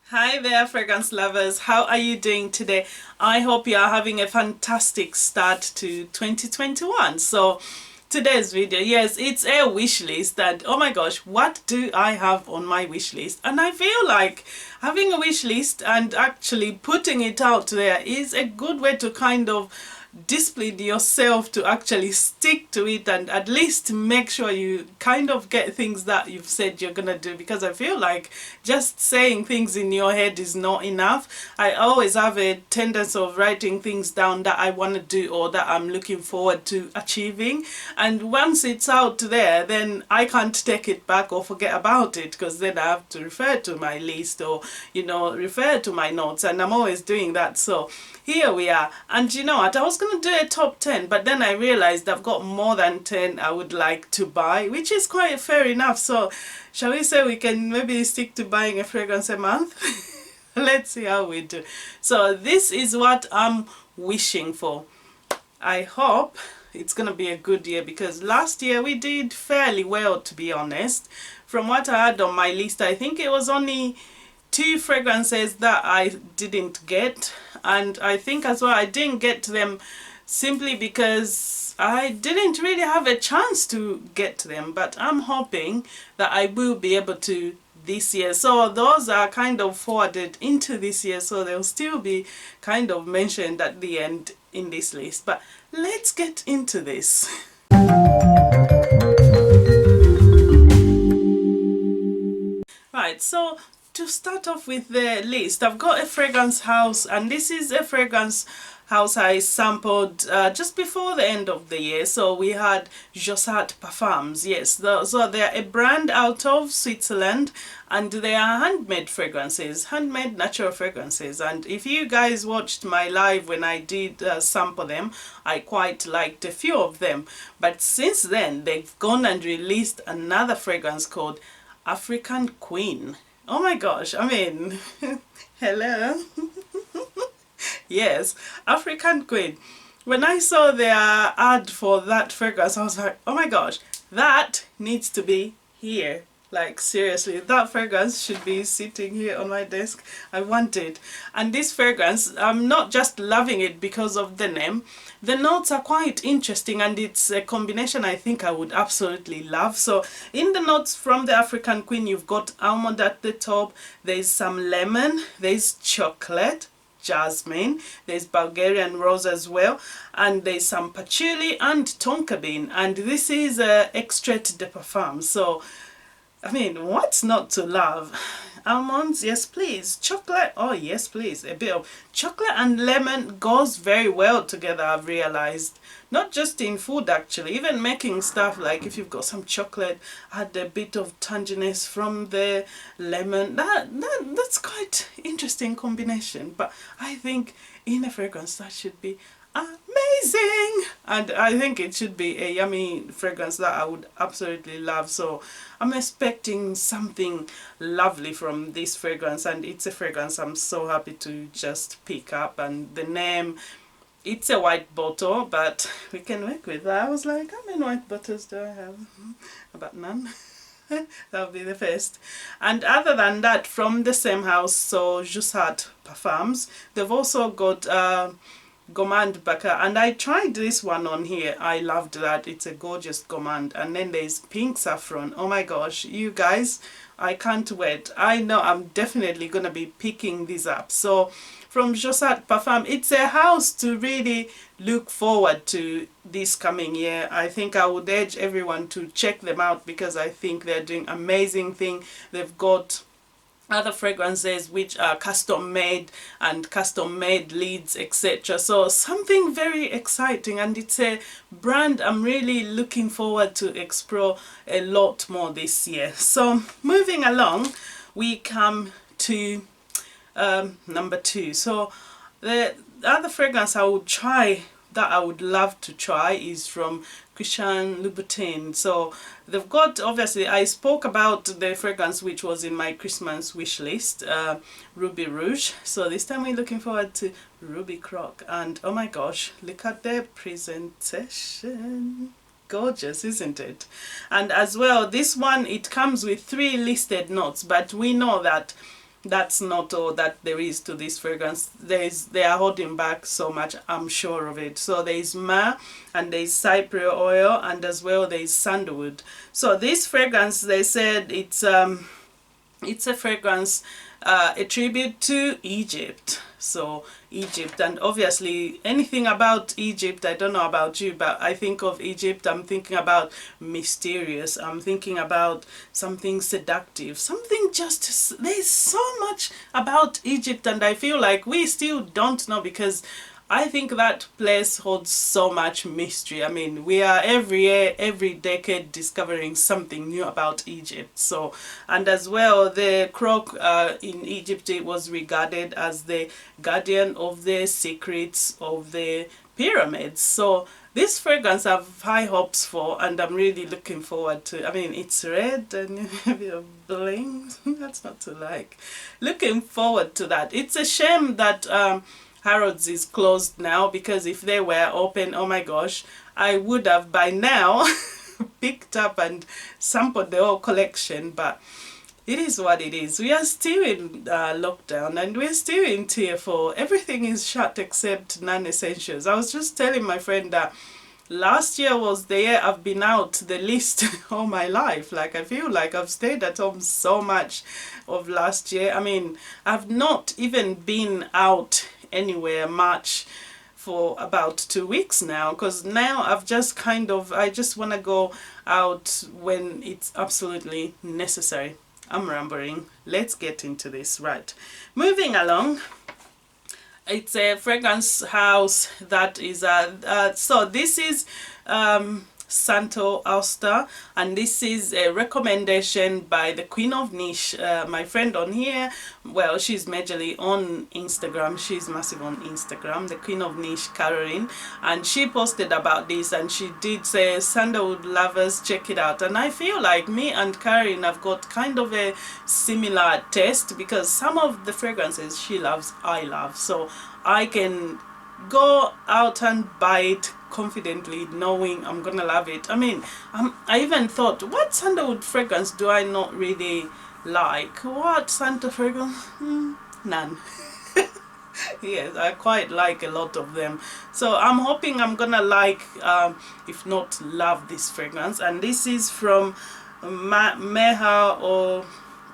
Hi there, fragrance lovers. How are you doing today? I hope you are having a fantastic start to 2021. So today's video, yes, it's a wish list, and oh my gosh, what do I have on my wish list? And I feel like having a wish list and actually putting it out there is a good way to kind of discipline yourself to actually stick to it and at least make sure you kind of get things that you've said you're gonna do, because I feel like just saying things in your head is not enough. I always have a tendency of writing things down that I want to do or that I'm looking forward to achieving, and once it's out there then I can't take it back or forget about it, because then I have to refer to my list or refer to my notes, and I'm always doing that. So here we are. And you know what, I was going to do a top 10, but then I realized I've got more than 10 I would like to buy, which is quite fair enough. So shall we say we can maybe stick to buying a fragrance a month? Let's see how we do. So this is what I'm wishing for. I hope it's going to be a good year, because last year we did fairly well, to be honest. From what I had on my list, I think it was only 2 fragrances that I didn't get, and I think as well I didn't get them simply because I didn't really have a chance to get them, but I'm hoping that I will be able to this year. So those are kind of forwarded into this year, so they'll still be kind of mentioned at the end in this list. But let's get into this. Right, so to start off with the list, I've got a fragrance house, and this is a fragrance house I sampled just before the end of the year. So we had PARFUMS, yes, so they're a brand out of Switzerland, and they are handmade fragrances, handmade natural fragrances. And if you guys watched my live when I did sample them, I quite liked a few of them. But since then they've gone and released another fragrance called African Queen. Oh my gosh, I mean, hello. Yes, African Queen. When I saw their ad for that fragrance, I was like, oh my gosh, that needs to be here. Like seriously, that fragrance should be sitting here on my desk. I want it. And this fragrance, I'm not just loving it because of the name. The notes are quite interesting, and it's a combination I think I would absolutely love. So in the notes from the African Queen, you've got almond at the top, there's some lemon, there's chocolate, jasmine, there's Bulgarian rose as well, and there's some patchouli and tonka bean, and this is extrait de parfum. So I mean, what's not to love? Almonds, yes please. Chocolate, oh yes please. A bit of chocolate and lemon goes very well together, I've realized. Not just in food actually, even making stuff, like if you've got some chocolate, add a bit of tanginess from the lemon. That's quite interesting combination. But I think in a fragrance that should be amazing, and I think it should be a yummy fragrance that I would absolutely love. So I'm expecting something lovely from this fragrance, and it's a fragrance I'm so happy to just pick up. And the name, it's a white bottle, but we can work with that. I was like, how many white bottles do I have? About none. That'll be the first. And other than that, from the same house, so PARFUMS, they've also got GOURMAND BACCARAT, and I tried this one on here. I loved that. It's a gorgeous GOURMAND. And then there's pink saffron. Oh my gosh, you guys, I can't wait. I know I'm definitely gonna be picking these up. So from PARFUM, it's a house to really look forward to this coming year. I think I would urge everyone to check them out, because I think they're doing amazing thing. They've got other fragrances which are custom made and custom made leads, etc. So something very exciting, and it's a brand I'm really looking forward to explore a lot more this year. So moving along, we come to number 2. So the other fragrance I would try, that I would love to try, is from Louboutin. So they've got, obviously I spoke about the fragrance which was in my Christmas wish list, Ruby Rouge. So this time we're looking forward to Ruby Croc, and oh my gosh, look at the presentation. Gorgeous, isn't it? And as well, this one, it comes with 3 listed notes, but we know that that's not all that there is to this fragrance. They are holding back so much, I'm sure of it. So there is myrrh, and there is cypriot oil, and as well there is sandalwood. So this fragrance, they said it's a fragrance, a tribute to Egypt. So Egypt, and obviously anything about Egypt, I don't know about you, but I think of Egypt, I'm thinking about mysterious, I'm thinking about something seductive, something just, there's so much about Egypt, and I feel like we still don't know, because I think that place holds so much mystery. I mean, we are every year, every decade discovering something new about Egypt. So, and as well, the croc in Egypt, it was regarded as the guardian of the secrets of the pyramids. So this fragrance I have high hopes for, and I'm really looking forward to. I mean, it's red and a bit of bling. That's not to like. Looking forward to that. It's a shame that Harrods is closed now, because if they were open, oh my gosh, I would have by now picked up and sampled the whole collection. But it is what it is. We are still in lockdown, and we're still in tier 4. Everything is shut except non-essentials. I was just telling my friend that last year was the year I've been out the least all my life. Like, I feel like I've stayed at home so much of last year. I mean, I've not even been out anywhere much for about 2 weeks now, because now I've just I just want to go out when it's absolutely necessary. I'm rambling. Let's get into this. Right, moving along. It's a fragrance house that is so this is Santo Ulster, and this is a recommendation by the Queen of Niche, my friend on here. Well, she's majorly on Instagram, she's massive on Instagram, the Queen of Niche, Caroline, and she posted about this, and she did say, sandalwood lovers, check it out. And I feel like me and Caroline have got kind of a similar taste, because some of the fragrances she loves, I love, so I can go out and buy it confidently, knowing I'm gonna love it. I mean, I even thought, what sandalwood fragrance do I not really like? What sandalwood fragrance? None. Yes, I quite like a lot of them, so I'm hoping I'm gonna like, if not love, this fragrance. And this is from Meha or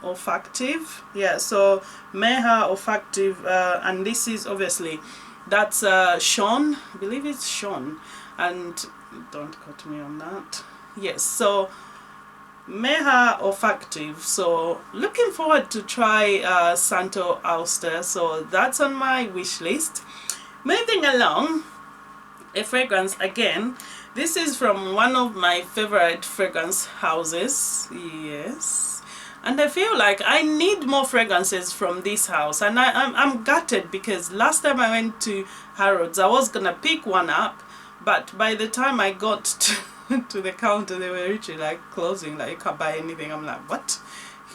Olfactive. Yeah, so Meha Olfactive, and this is obviously, that's Sean, I believe it's Sean, and don't quote me on that. Yes, so Meha Olfactive. So looking forward to try Santo Ulster, so that's on my wish list. Moving along, a fragrance again. This is from one of my favorite fragrance houses. Yes, and I feel like I need more fragrances from this house, and I'm gutted, because last time I went to Harrods I was gonna pick one up, but by the time I got to the counter, they were literally like closing, like you can't buy anything. I'm like, what?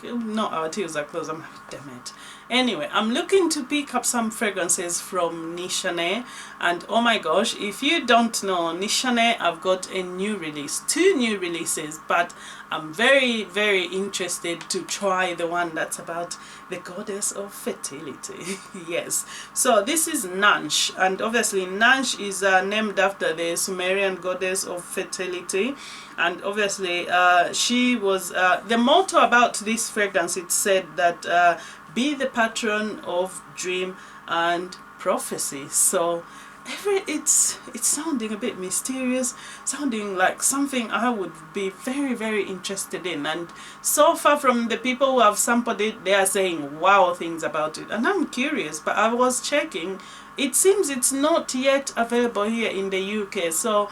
No, our tills are closed. I'm like, damn it. Anyway, I'm looking to pick up some fragrances from Nishane, and oh my gosh, if you don't know Nishane, I've got a new release, 2 new releases, but I'm very, very interested to try the one that's about the goddess of fertility. Yes, so this is Nansh, and obviously Nansh is named after the Sumerian goddess of fertility, and obviously she was the motto about this fragrance. It said that be the patron of dream and prophecy. So it's sounding a bit mysterious, sounding like something I would be very, very interested in. And so far from the people who have sampled it, they are saying wow things about it, and I'm curious. But I was checking, it seems it's not yet available here in the UK, so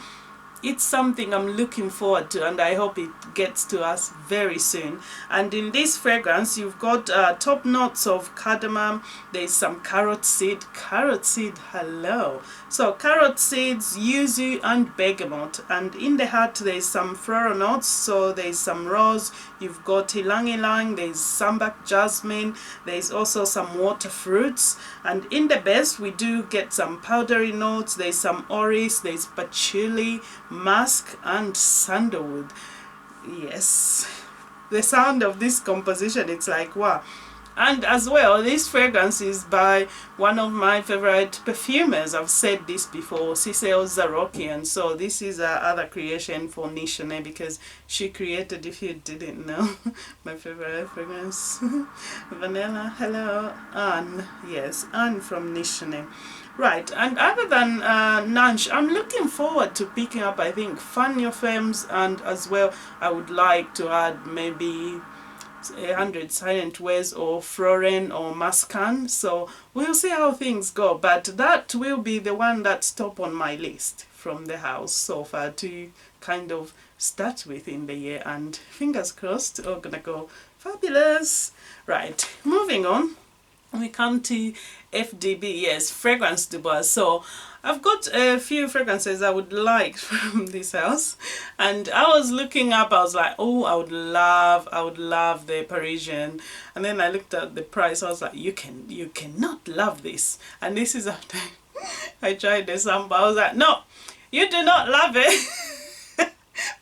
it's something I'm looking forward to, and I hope it gets to us very soon. And in this fragrance, you've got top notes of cardamom, there's some carrot seed, hello. So carrot seeds, yuzu and bergamot, and in the heart there's some floral notes, so there's some rose, you've got ylang ylang, there's sambac jasmine, there's also some water fruits, and in the base we do get some powdery notes, there's some orris, there's patchouli, musk and sandalwood. Yes, the sound of this composition, it's like wow. And as well, this fragrance is by one of my favorite perfumers. I've said this before, Cecile Zarokian. So this is her other creation for Nishane, because she created, if you didn't know, my favorite fragrance. Vanilla. Hello, Anne. Yes, Anne from Nishane. Right, and other than Nanch, I'm looking forward to picking up, I think, PARFUMS, and as well I would like to add maybe 100 Silent Ways or Floren or Masque. So we'll see how things go, but that will be the one that's top on my list from the house so far to kind of start with in the year, and fingers crossed, all gonna go fabulous. Right, moving on. We come to FDB, yes, Fragrance du Bois. So I've got a few fragrances I would like from this house, and I was looking up, I was like, oh, I would love the Parisian, and then I looked at the price, I was like, you cannot love this. And this is after I tried the sample, I was like, no, you do not love it.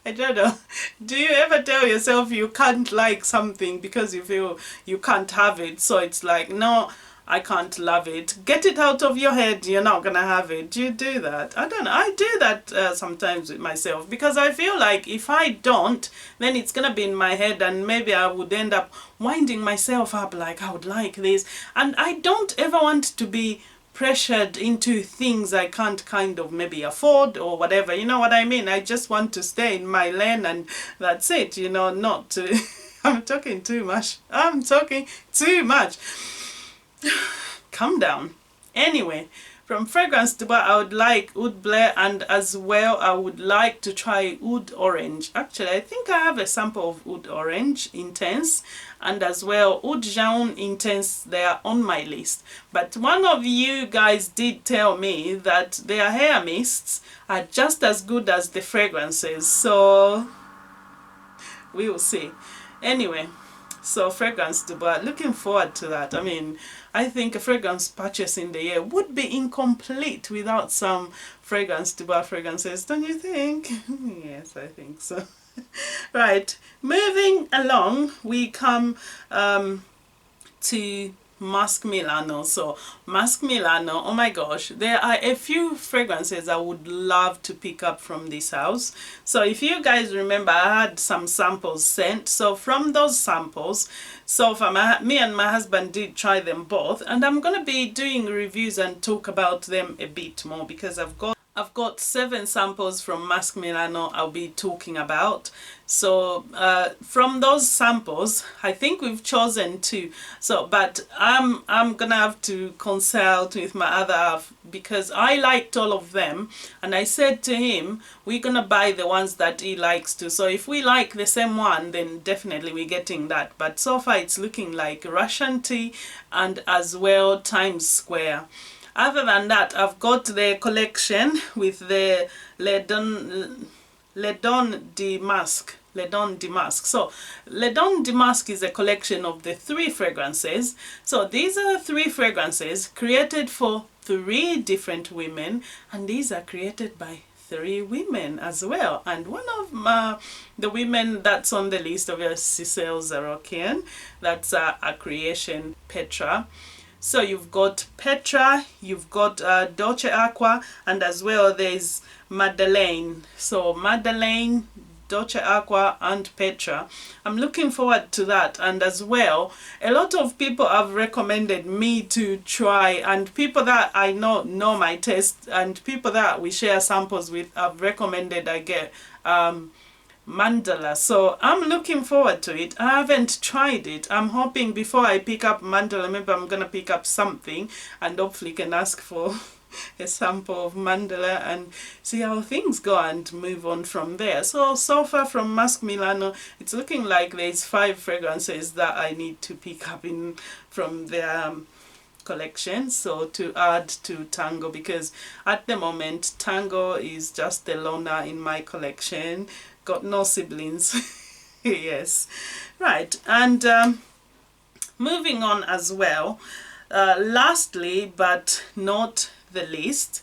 I don't know. Do you ever tell yourself you can't like something because you feel you can't have it? So it's like, no, I can't love it. Get it out of your head. You're not going to have it. Do you do that? I don't know. I do that sometimes with myself, because I feel like if I don't, then it's going to be in my head, and maybe I would end up winding myself up like, I would like this. And I don't ever want to be pressured into things I can't kind of maybe afford or whatever, you know what I mean? I just want to stay in my lane, and that's it, you know, not to I'm talking too much. Calm down. Anyway, from Fragrance du Bois, I would like Oud Blair, and as well I would like to try Oud Orange. Actually, I think I have a sample of Oud Orange Intense, and as well Oud Jaune Intense. They are on my list. But one of you guys did tell me that their hair mists are just as good as the fragrances, so we will see. Anyway, so Fragrance du Bois, looking forward to that. I mean, I think a fragrance purchase in the year would be incomplete without some Fragrance du Bois fragrances, don't you think? Yes, I think so. Right, moving along, we come to Masque Milano. So Masque Milano, oh my gosh, there are a few fragrances I would love to pick up from this house. So if you guys remember, I had some samples sent. So from those samples, so far me and my husband did try them both, and I'm gonna be doing reviews and talk about them a bit more, because I've got 7 samples from Masque Milano I'll be talking about. So from those samples, I think we've chosen 2. So, but I'm gonna have to consult with my other half, because I liked all of them, and I said to him, we're gonna buy the ones that he likes too. So if we like the same one, then definitely we're getting that. But so far it's looking like Russian Tea and as well Times Square. Other than that, I've got the collection with the Le Don de Masque. So Le Don de Masque is a collection of the 3 fragrances. So these are 3 fragrances created for 3 different women, and these are created by 3 women as well. And one of the women that's on the list of Cecile Zarokian, that's a creation, Petra. So you've got Petra, you've got Dolce Aqua, and as well there's Madeleine. So Madeleine, Dolce Aqua and Petra. I'm looking forward to that. And as well, a lot of people have recommended me to try, and people that I know my taste, and people that we share samples with have recommended I get Mandala. So I'm looking forward to it. I haven't tried it. I'm hoping before I pick up Mandala, maybe I'm gonna pick up something and hopefully can ask for a sample of Mandala and see how things go and move on from there. So far from Masque Milano, it's looking like there's 5 fragrances that I need to pick up in from their collection, so to add to Tango, because at the moment Tango is just the loner in my collection, got no siblings. Yes, right. And moving on as well, lastly but not the least,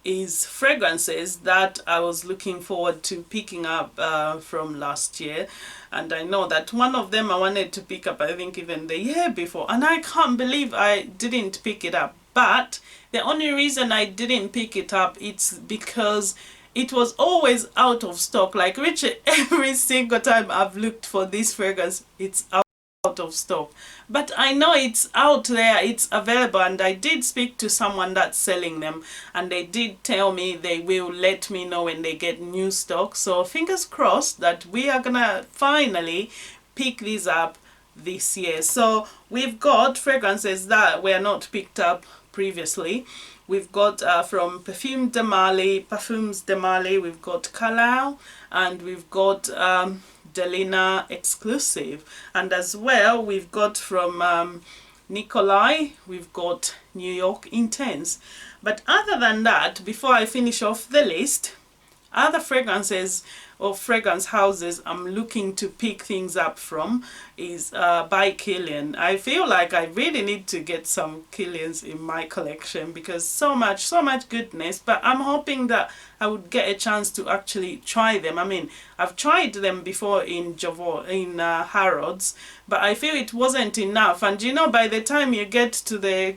is fragrances that I was looking forward to picking up from last year, and I know that one of them I wanted to pick up, I think even the year before, and I can't believe I didn't pick it up. But the only reason I didn't pick it up, it's because it was always out of stock. Like Richard, every single time I've looked for this fragrance, it's out of stock. But I know it's out there, it's available, and I did speak to someone that's selling them, and they did tell me they will let me know when they get new stock. So fingers crossed that we are gonna finally pick these up this year. So we've got fragrances that were not picked up previously. We've got from Parfumes de Marly, we've got Kalau, and we've got Delina Exclusive, and as well we've got from Nikolai, we've got New York Intense. But other than that, before I finish off the list, other fragrances or fragrance houses I'm looking to pick things up from is by Kilian. I feel like I really need to get some Kilians in my collection because so much goodness, but I'm hoping that I would get a chance to actually try them. I mean, I've tried them before in Harrods, but I feel it wasn't enough. And you know, by the time you get to the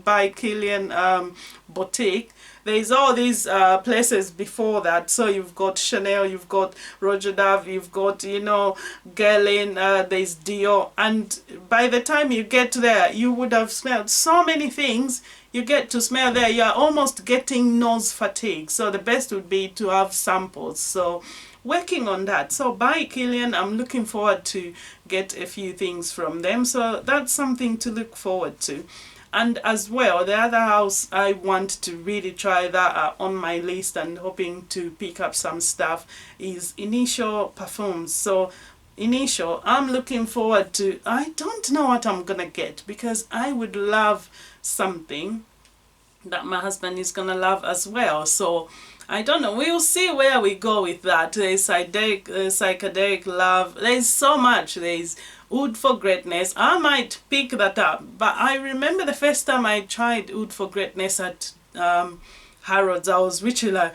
by Kilian boutique, there's all these places before that. So you've got Chanel, you've got Roger Dave, you've got, you know, Guerlain, there's Dior, and by the time you get there, you would have smelled so many things. You get to smell there, you're almost getting nose fatigue. So the best would be to have samples. So working on that. So by Kilian, I'm looking forward to get a few things from them. So that's something to look forward to. And as well, the other house I want to really try that are on my list and hoping to pick up some stuff is Initio Parfums. So Initio, I'm looking forward to, I don't know what I'm gonna get because I would love something that my husband is gonna love as well. So I don't know, we'll see where we go with that. There's psychedelic love, there's so much. There's Oud for Greatness. I might pick that up, but I remember the first time I tried Oud for Greatness at Harrods, I was literally like,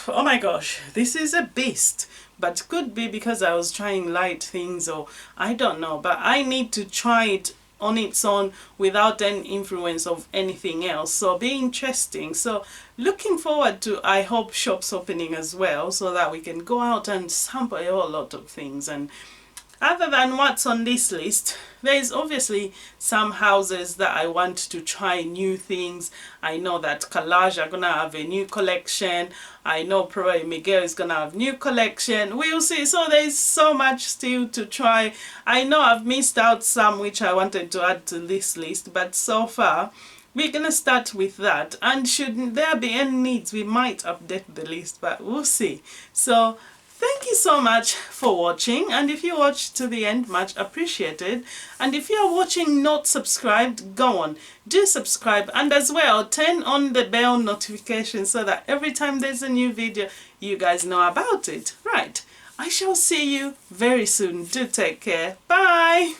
oh my gosh, this is a beast. But could be because I was trying light things, or I don't know, but I need to try it on its own without any influence of anything else. So be interesting. So looking forward to, I hope, shops opening as well, so that we can go out and sample a whole lot of things. And other than what's on this list, there's obviously some houses that I want to try new things. I know that Collage are gonna have a new collection. I know probably Miguel is gonna have new collection. We'll see. So there's so much still to try. I know I've missed out some which I wanted to add to this list, but so far we're gonna start with that. And should there be any needs, we might update the list, but we'll see. So thank you so much for watching, and if you watched to the end, much appreciated. And if you are watching not subscribed, go on, do subscribe, and as well turn on the bell notification so that every time there's a new video you guys know about it. Right, I shall see you very soon. Do take care. Bye.